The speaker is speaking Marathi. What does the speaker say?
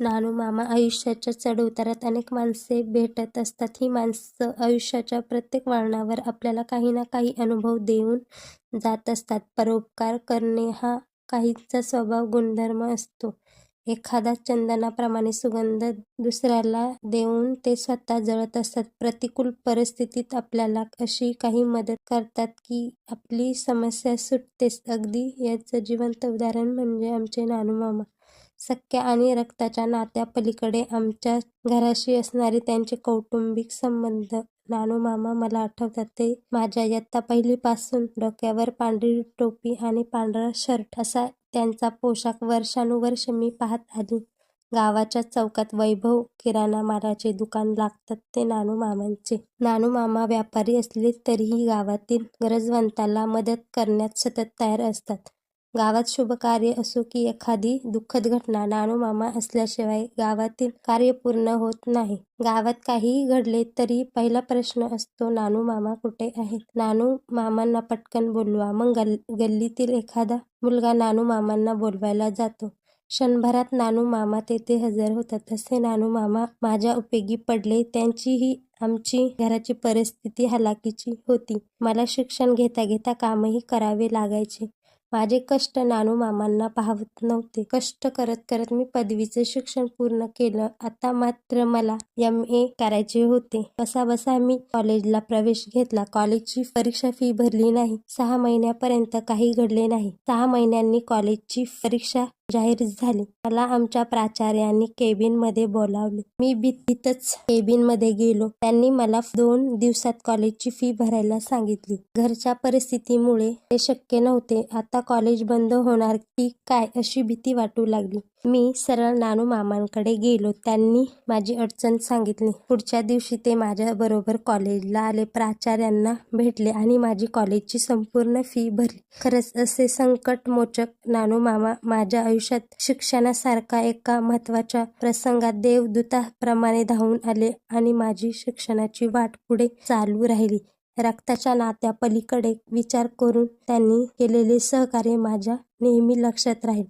नानू मामा आयुष्याच्या चढउतारात अनेक माणसे भेटत असतात. ही माणसं आयुष्याच्या प्रत्येक वळणावर आपल्याला काही ना काही अनुभव देऊन जात असतात. परोपकार करणे हा काहींचा स्वभाव गुणधर्म असतो. एखादा चंदनाप्रमाणे सुगंध दुसऱ्याला देऊन ते स्वतः जळत असतात. प्रतिकूल परिस्थितीत आपल्याला अशी काही मदत करतात की आपली समस्या सुटतेच. अगदी याचं जिवंत उदाहरण म्हणजे आमचे नानू मामा. सख्या आणि रक्ताच्या नात्यापलीकडे आमच्या घराशी असणारे त्यांचे कौटुंबिक संबंध. नानू मामा मला आठवतात ते माझ्या इयत्ता पहिलीपासून. डोक्यावर पांढरी टोपी आणि पांढरा शर्ट असा त्यांचा पोशाख वर्षानुवर्ष मी पाहत आली. गावाच्या चौकात वैभव किराणा मालाचे दुकान लागतात ते नानू मामांचे. नानू मामा व्यापारी असले तरीही गावातील गरजवंताला मदत करण्यात सतत तयार असतात. गावात शुभकार्य असो की एखादी दुःखद घटना, नानू मामा असल्याशिवाय गावातील कार्य पूर्ण होत नाही. गावात काहीही घडले तरी पहिला प्रश्न असतो, नानू मामा कुठे आहेत? नानू मामांना पटकन बोलवा. मग गल्लीतील एखादा मुलगा नानू मामांना बोलवायला जातो. क्षणभरात नानू मामा तेथे हजर होतात. असे नानू मामा माझ्या उपयोगी पडले. त्यांचीही आमची घराची परिस्थिती हलाखीची होती. मला शिक्षण घेता घेता कामही करावे लागायचे. माझे कष्ट नानू मामांना पाहवत नव्हते. कष्ट करत करत मी पदवीचे शिक्षण पूर्ण केलं. आता मात्र मला MA करायचे होते. बसा मी कॉलेजला प्रवेश घेतला. कॉलेजची परीक्षा फी भरली नाही. 6 महिन्यापर्यंत काही घडले नाही. 6 महिन्यांनी कॉलेजची परीक्षा जाहीर झाली. मला आमच्या प्राचार्यांनी केबिनमध्ये बोलावले. मी भीतीतच केबिनमध्ये गेलो. त्यांनी मला 2 दिवसात कॉलेजची फी भरायला सांगितली. घरच्या परिस्थितीमुळे ते शक्य नव्हते. आता कॉलेज बंद होणार की काय अशी भीती वाटू लागली. मी सरळ नानू मामांकडे गेलो. त्यांनी माझी अडचण सांगितली. पुढच्या दिवशी ते माझ्याबरोबर कॉलेजला आले. प्राचार्यांना भेटले आणि माझी कॉलेजची संपूर्ण फी भरली. खरंच असे संकटमोचक नानू मामा माझ्या आयुष्यात शिक्षणासारखा एका महत्त्वाच्या प्रसंगात देवदूताप्रमाणे धावून आले आणि माझी शिक्षणाची वाट पुढे चालू राहिली. रक्ताच्या नात्यापलीकडे विचार करून त्यांनी केलेले सहकार्य माझ्या नेहमी लक्षात राहील.